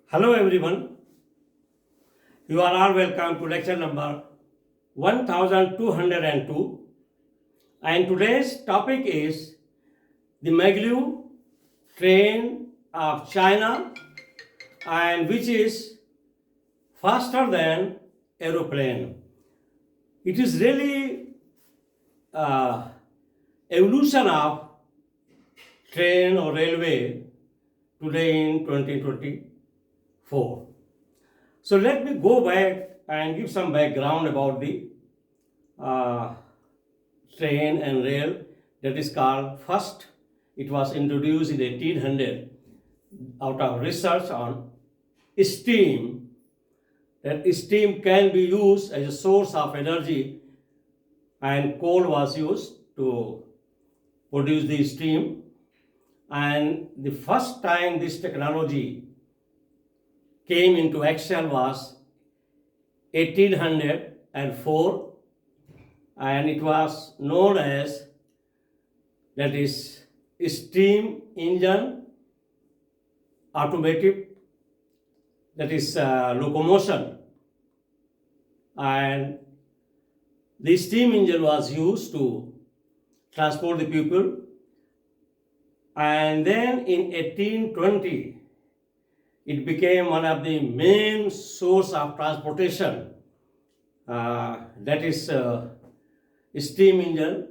Hello everyone, you are all welcome to lecture number 1202 and today's topic is the Maglev Train of China and which is faster than aeroplane. It is really evolution of train or railway today in 2024. So let me go back and give some background about the train and rail that is called first. It was introduced in 1800 out of research on steam. That steam can be used as a source of energy and coal was used to produce the steam. And the first time this technology came into action was 1804 and it was known as that is steam engine automotive, that is locomotion, and the steam engine was used to transport the people. And then in 1820 it became one of the main source of transportation, that is steam engine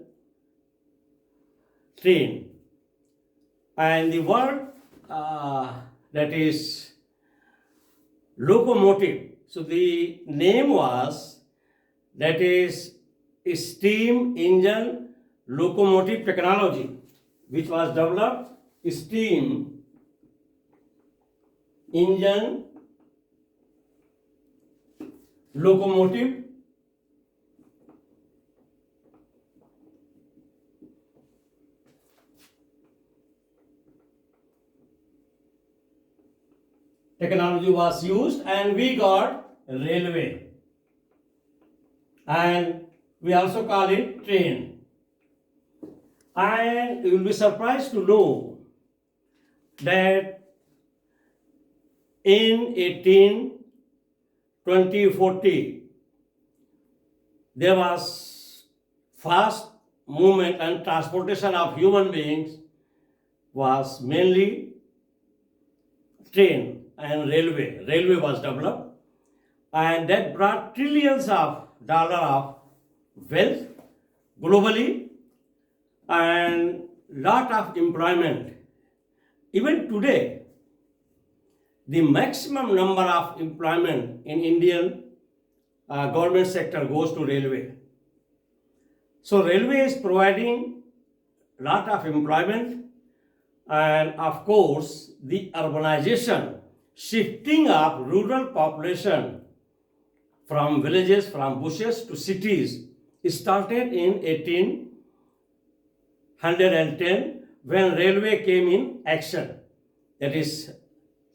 train. And the word that is locomotive, so the name was that is steam engine locomotive technology, which was developed steam engine locomotive technology was used and we got railway, and we also call it train. And you will be surprised to know that in 2040 there was fast movement and transportation of human beings was mainly train and railway. Railway was developed and that brought trillions of dollars of wealth globally and lot of employment. Even today, the maximum number of employment in Indian government sector goes to railway. So railway is providing lot of employment, and of course the urbanization, shifting of rural population from villages, from bushes to cities started in 1810 when railway came in action. That is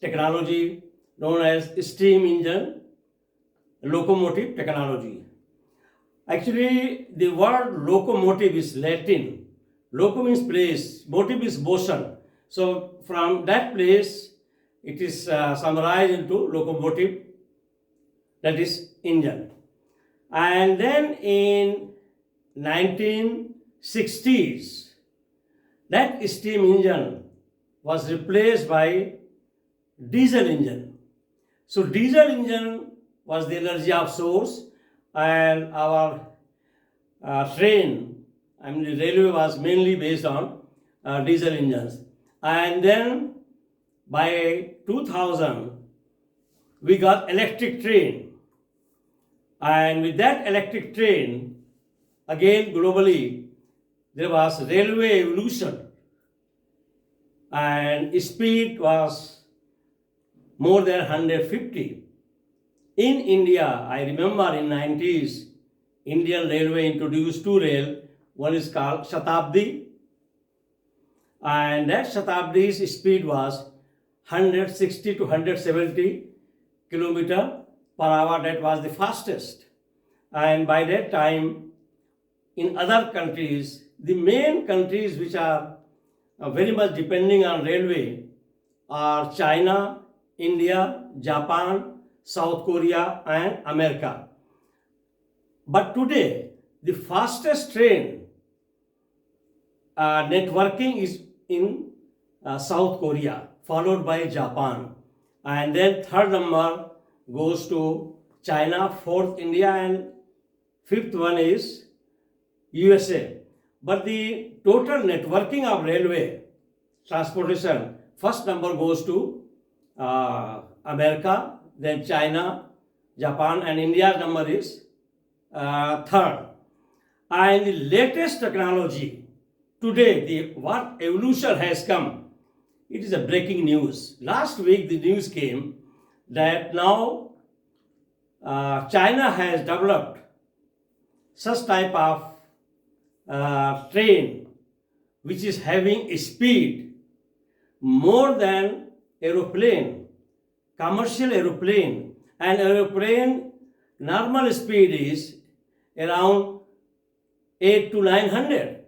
technology known as steam engine locomotive technology. Actually, the word locomotive is Latin. Loco means place, motive is motion. So from that place, it is summarized into locomotive, that is engine. And then in 1960s, that steam engine was replaced by diesel engine. So diesel engine was the energy of source, and our train, the railway was mainly based on diesel engines. And then by 2000 we got electric train, and with that electric train again globally there was railway evolution and speed was more than 150. In India, I remember in 90s, Indian Railway introduced two rail. One is called Shatabdi, and that Shatabdi's speed was 160 to 170 kilometer per hour. That was the fastest. And by that time, in other countries, the main countries which are very much depending on railway are China, India, Japan, South Korea, and America. But today, the fastest train networking is in South Korea, followed by Japan. And then third number goes to China, fourth India, and fifth one is USA. But the total networking of railway transportation, first number goes to America, then China, Japan, and India's number is third. And the latest technology today, what evolution has come, it is a breaking news. Last week the news came that now China has developed such type of train which is having a speed more than aeroplane, commercial aeroplane. And aeroplane normal speed is around 8 to 900.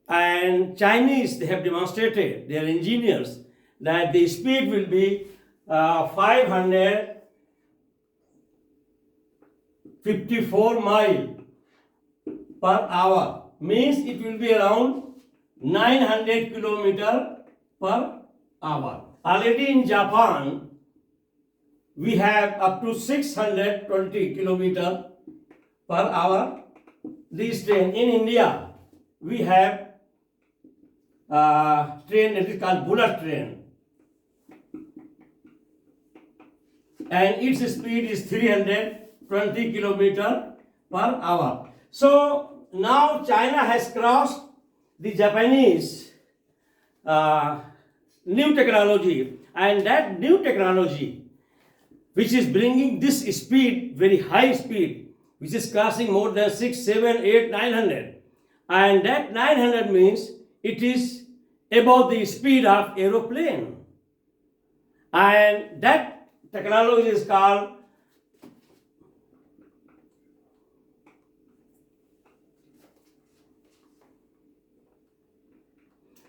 And Chinese, they have demonstrated, their engineers, that the speed will be 554 miles per hour. Means it will be around 900 kilometers per hour. Already in Japan, we have up to 620 kilometers per hour. This train in India, we have train that is called bullet train, and its speed is 320 kilometers per hour. So now China has crossed the Japanese new technology, and that new technology which is bringing this speed, very high speed, which is crossing more than 6, 7, 8, 900. And that 900 means it is above the speed of aeroplane. And that technology is called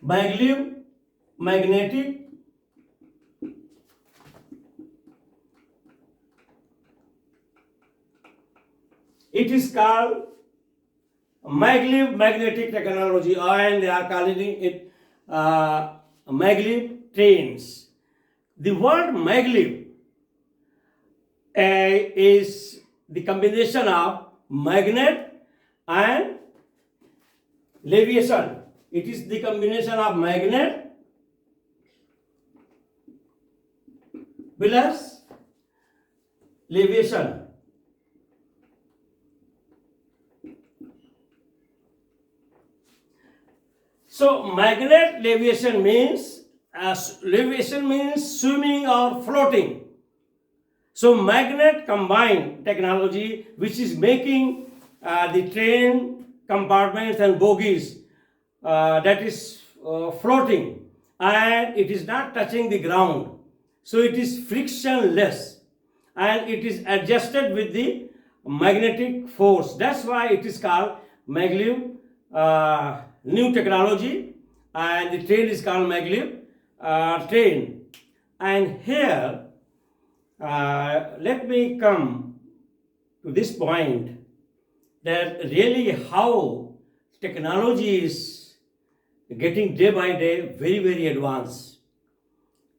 magnetic it is called Maglev magnetic technology, and they are calling it Maglev trains. The word Maglev is the combination of magnet and leviation. It is the combination of magnet plus leviation. So magnet leviation means swimming or floating. So magnet combined technology which is making the train compartments and bogies that is floating, and it is not touching the ground. So it is frictionless and it is adjusted with the magnetic force. That's why it is called maglev new technology, and the train is called maglev train. And here let me come to this point that really how technology is getting day by day very, very advanced.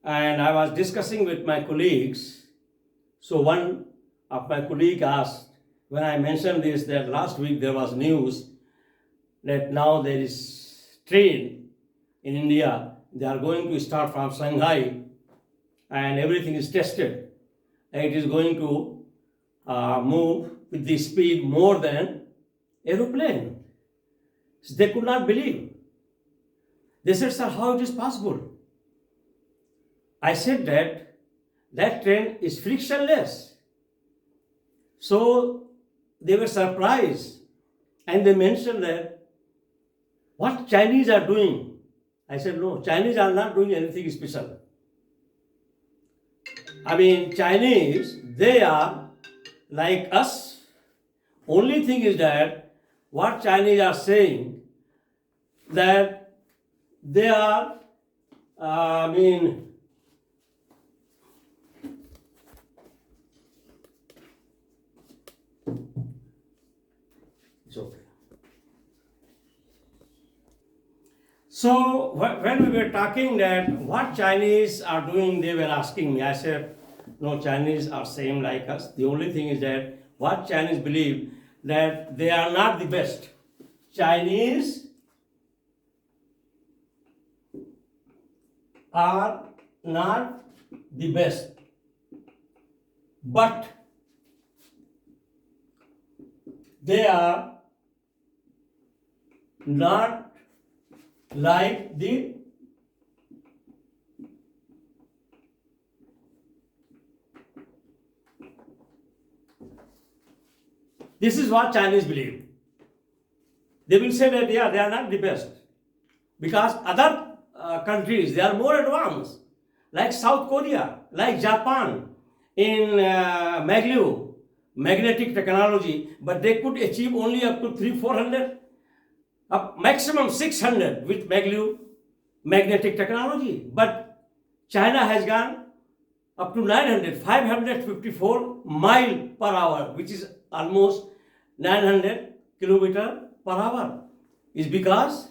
And I was discussing with my colleagues. So one of my colleagues asked, when I mentioned this, that last week there was news that now there is train in India. They are going to start from Shanghai, and everything is tested. And it is going to move with the speed more than aeroplane. So they could not believe. They said, sir, how it is possible? I said that train is frictionless. So they were surprised, and they mentioned that what Chinese are doing. I said, no, Chinese are not doing anything special. I mean, Chinese, they are like us. Only thing is that what Chinese are saying, that they are, So when we were talking that what Chinese are doing, they were asking me. I said, no, Chinese are same like us. The only thing is that what Chinese believe that they are not the best. Chinese are not the best, but they are not like the this is what Chinese believe. They will say that yeah, they are not the best because other countries they are more advanced, like South Korea, like Japan in Maglev magnetic technology, but they could achieve only up to 300-400, up maximum 600 with Maglev magnetic technology. But China has gone up to 900, 554 mile per hour, which is almost 900 kilometer per hour. Is because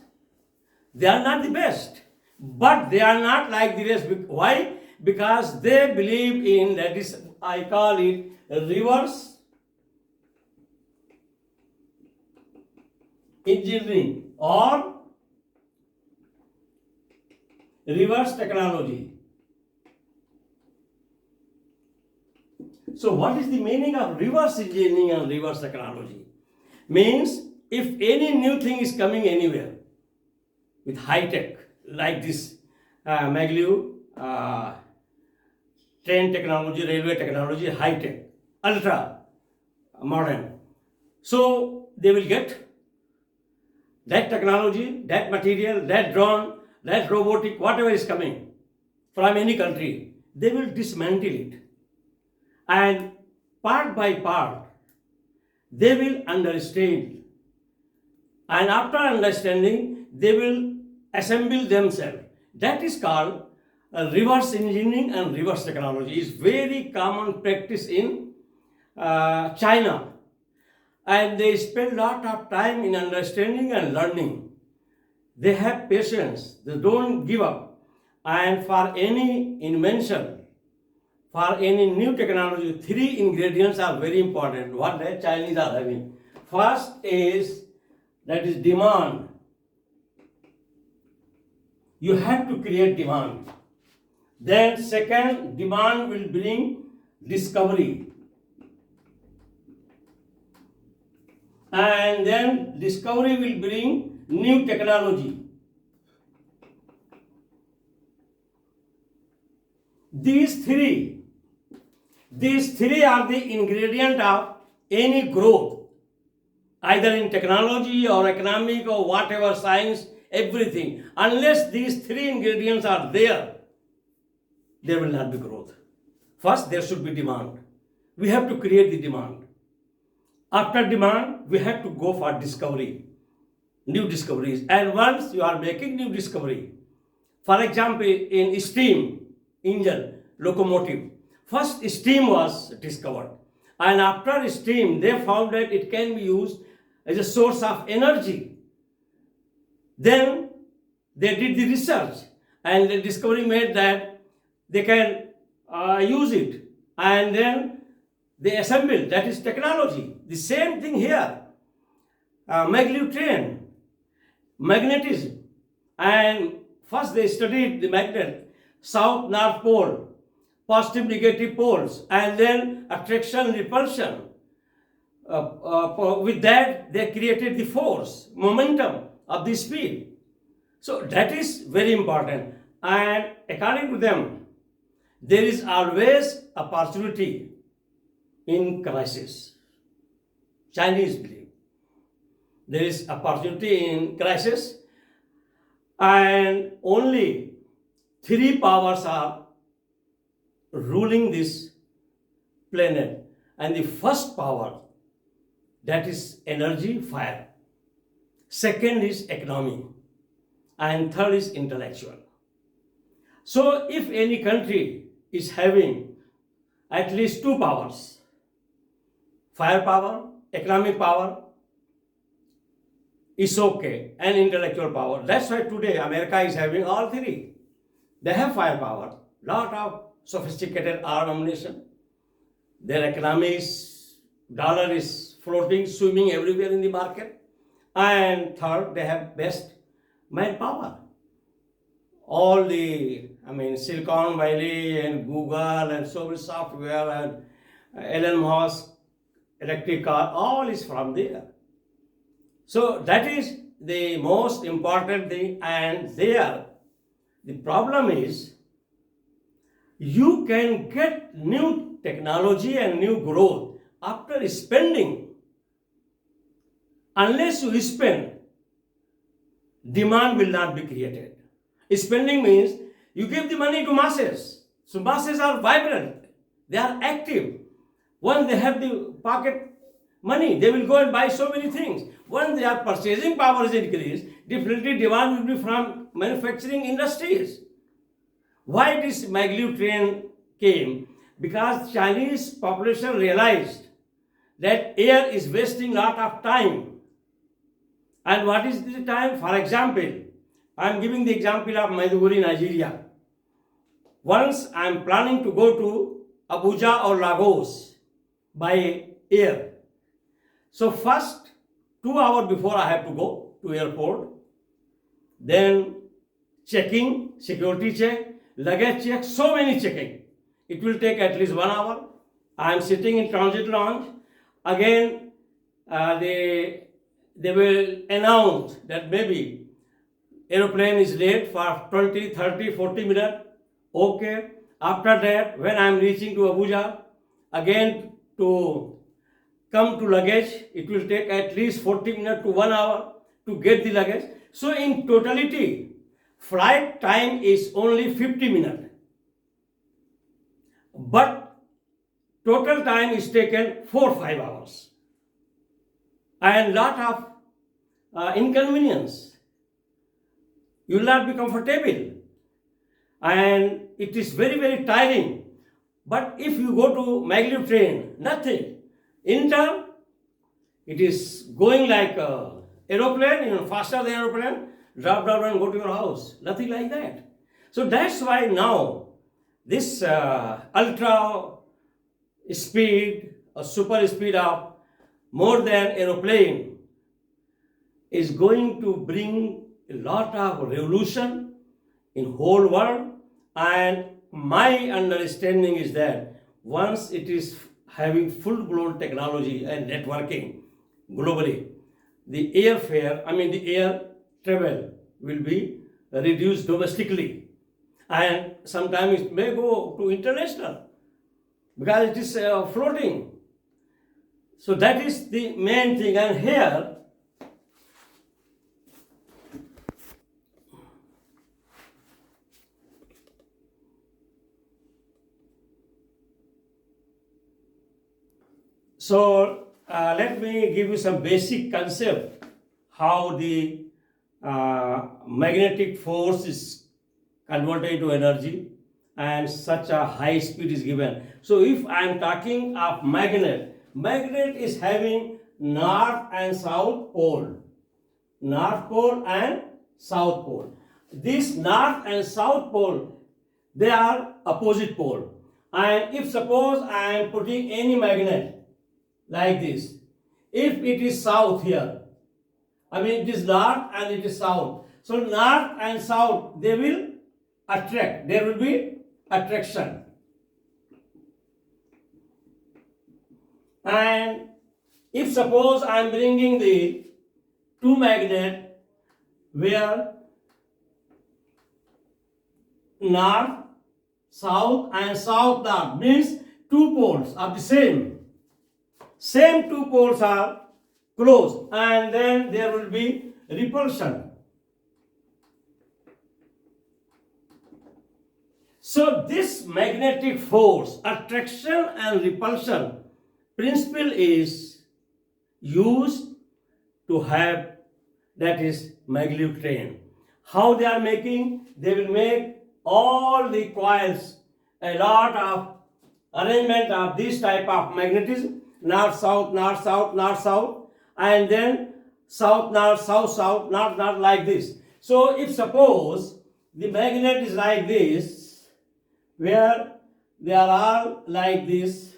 they are not the best, but they are not like the rest. Why? Because they believe in, that is, I call it reverse engineering or reverse technology. So what is the meaning of reverse engineering and reverse technology? Means if any new thing is coming anywhere with high tech like this Maglev train technology, railway technology, high tech, ultra modern. So they will get that technology, that material, that drone, that robotic, whatever is coming from any country, they will dismantle it. And part by part, they will understand. And after understanding, they will assemble themselves. That is called reverse engineering and reverse technology. It's very common practice in China. And they spend a lot of time in understanding and learning. They have patience. They don't give up. And for any invention, for any new technology, 3 ingredients are very important. What the Chinese are having. First is, that is demand. You have to create demand. Then second, demand will bring discovery. And then discovery will bring new technology. These three are the ingredient of any growth, either in technology or economic or whatever, science, everything. Unless these 3 ingredients are there, there will not be growth. First, there should be demand. We have to create the demand. After demand, we have to go for discovery, new discoveries. And once you are making new discovery, for example, in steam engine, locomotive, first steam was discovered. And after steam, they found that it can be used as a source of energy. Then they did the research and the discovery made that they can use it. And then they assembled, that is technology. The same thing here. Maglev Train, magnetism. And first they studied the magnet, south, north pole, positive, negative poles, and then attraction, repulsion. With that, they created the force, momentum of the speed. So that is very important. And according to them, there is always opportunity in crisis. Chinese believe there is opportunity in crisis, and only 3 powers are ruling this planet. And the first power, that is energy, fire. Second is economy. And third is intellectual. So if any country is having at least 2 powers, fire power, economic power, is okay, and intellectual power. That's why today America is having all three. They have firepower, lot of sophisticated armament. Their economy is, dollar is floating, swimming everywhere in the market. And third, they have best manpower. All the, Silicon Valley and Google and so many software and Elon Musk, electric car, all is from there. So that is the most important thing. And there, the problem is, you can get new technology and new growth after spending. Unless you spend, demand will not be created. Spending means you give the money to masses. So masses are vibrant, they are active. Once they have the pocket money, they will go and buy so many things. Once their purchasing power is increased, definitely demand will be from manufacturing industries. Why this Maglev Train came? Because Chinese population realized that air is wasting lot of time. And what is the time? For example, I am giving the example of Maiduguri, Nigeria. Once I am planning to go to Abuja or Lagos by air. So first 2 hours before I have to go to airport, then checking, security check, luggage check, so many checking. It will take at least 1 hour. I am sitting in transit lounge. Again, they will announce that maybe aeroplane is late for 20, 30, 40 minutes. Okay. After that, when I am reaching to Abuja, again to come to luggage, it will take at least 40 minutes to 1 hour to get the luggage. So in totality, flight time is only 50 minutes. But total time is taken 4-5 hours. And lot of inconvenience. You will not be comfortable. And it is very, very tiring. But if you go to Maglev Train, nothing. In turn, it is going like a aeroplane, even faster than aeroplane, drop down and go to your house. Nothing like that. So that's why now this ultra speed or super speed of more than aeroplane is going to bring a lot of revolution in whole world. And my understanding is that once it is having full-blown technology and networking globally, the the air travel will be reduced domestically, and sometimes it may go to international because it is floating. So that is the main thing. And here let me give you some basic concept how the magnetic force is converted into energy and such a high speed is given. So if I am talking of magnet is having north and south pole. North pole and south pole. This north and south pole, they are opposite pole. And if suppose I am putting any magnet like this, if it is south here, it is north and it is south. So north and south, they will attract. There will be attraction. And if suppose I am bringing the two magnet where north, south and south north means two poles are the same. Same two poles are close, and then there will be repulsion. So this magnetic force, attraction and repulsion principle is used to have, that is Maglev Train. How they are making? They will make all the coils, a lot of arrangement of this type of magnetism, north, south, north, south, north, south, and then south north, south south, north north, like this. So if suppose the magnet is like this, where they are all like this,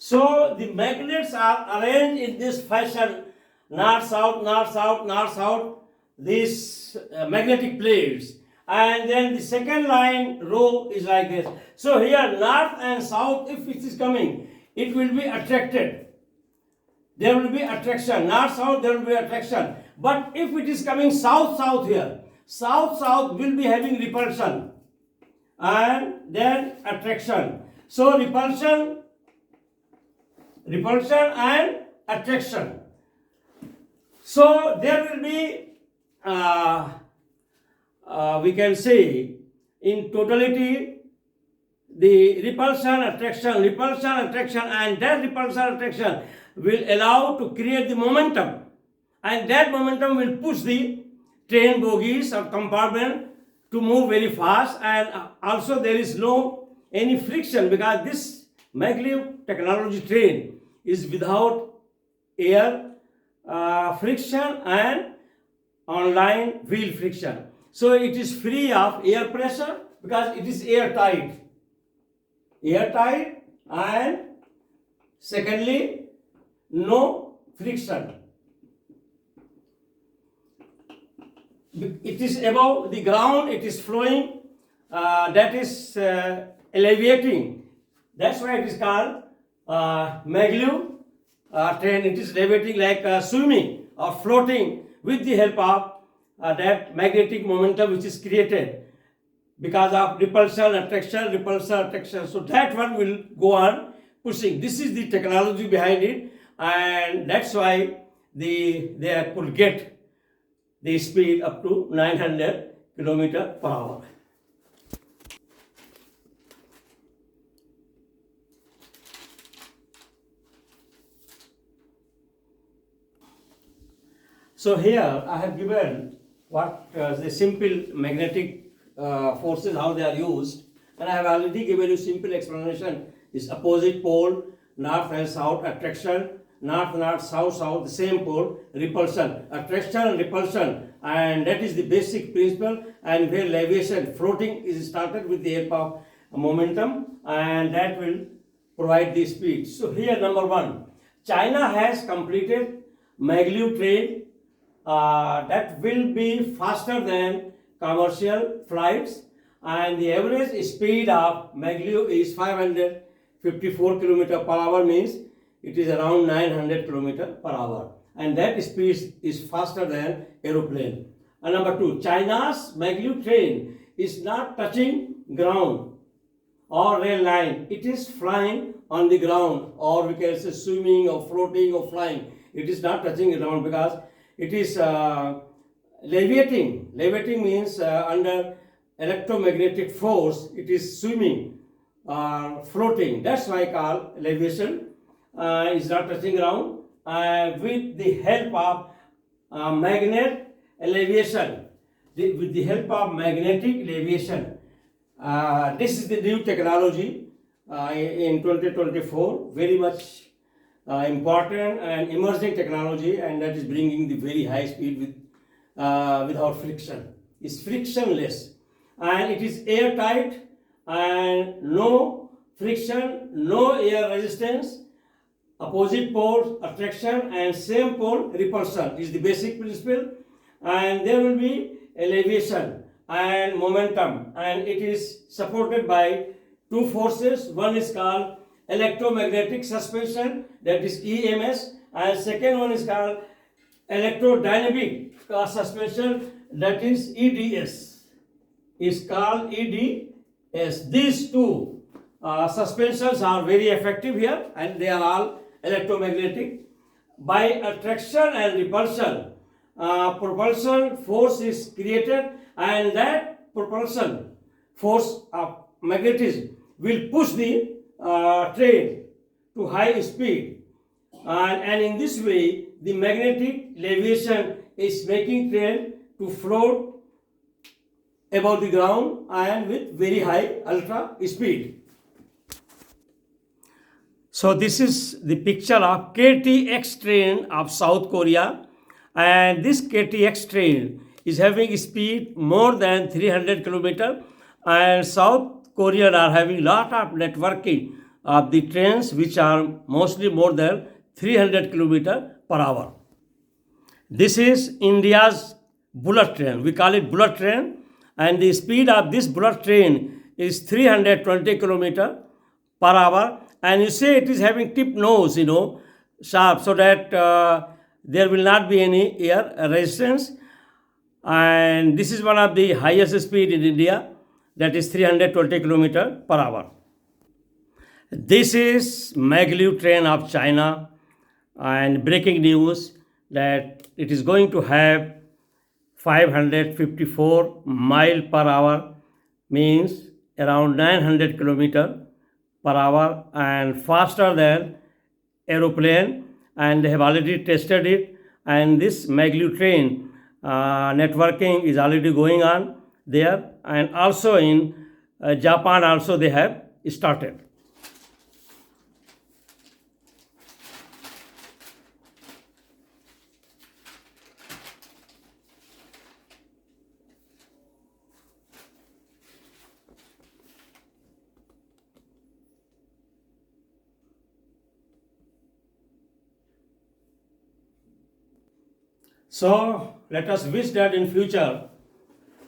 so the magnets are arranged in this fashion, north south, north south, north south, these magnetic plates. And then the second line row is like this. So here north and south, if it is coming, it will be attracted. There will be attraction. North south, there will be attraction. But if it is coming south south here, south south will be having repulsion and then attraction. So repulsion and attraction. So there will be, we can say, in totality, the repulsion, attraction, and that repulsion, attraction will allow to create the momentum, and that momentum will push the train bogies or compartment to move very fast, and also there is no any friction, because this Maglev technology train is without air friction and online wheel friction. So it is free of air pressure because it is airtight. And secondly, no friction. It is above the ground, it is flowing, that is elevating. That's why it is called Maglev train. It is leviating like swimming or floating with the help of that magnetic momentum which is created because of repulsion, attraction. So that one will go on pushing. This is the technology behind it, and that's why they could get the speed up to 900 km per hour. So here I have given what the simple magnetic forces, how they are used, and I have already given you simple explanation. Is opposite pole, north and south, attraction, north, south, the same pole, repulsion, attraction and repulsion, and that is the basic principle. And where leviation, floating, is started with the help of momentum, and that will provide the speed. So here number one, China has completed Maglev train that will be faster than commercial flights, and the average speed of Maglev is 554 km per hour, means it is around 900 km per hour, and that speed is faster than aeroplane. And number two, China's Maglev train is not touching ground or rail line. It is flying on the ground, or we can say swimming or floating or flying. It is not touching ground because it is leviating. Leviating means under electromagnetic force, it is swimming or floating. That's why I call leviation. Is not touching ground. With the help of magnet leviation, with the help of magnetic leviation, this is the new technology in 2024. Very much important and emerging technology, and that is bringing the very high speed with without friction. It's frictionless, and it is airtight, and no friction, no air resistance. Opposite pole attraction and same pole repulsion is the basic principle, and there will be elevation and momentum, and it is supported by two forces. One is called electromagnetic suspension, that is EMS, and second one is called electrodynamic suspension, that is EDS. Is called EDS. These two suspensions are very effective here, and they are all electromagnetic. By attraction and repulsion, propulsion force is created, and that propulsion force of magnetism will push the train to high speed, and in this way the magnetic leviation is making train to float above the ground and with very high ultra speed. So this is the picture of KTX train of South Korea, and this KTX train is having speed more than 300 km, and South Korea are having lot of networking of the trains which are mostly more than 300 km per hour. This is India's bullet train. We call it bullet train, and the speed of this bullet train is 320 km per hour, and you say it is having tip nose, sharp, so that there will not be any air resistance, and this is one of the highest speed in India, that is 320 km per hour. This is Maglev Train of China, and breaking news that it is going to have 554 mile per hour, means around 900 km per hour, and faster than aeroplane, and they have already tested it, and this Maglev train networking is already going on there, and also in Japan also they have started. So let us wish that in future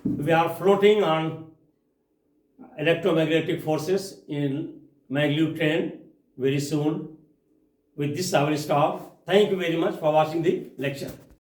we are floating on electromagnetic forces in Maglev train very soon. With this I will stop. Thank you very much for watching the lecture.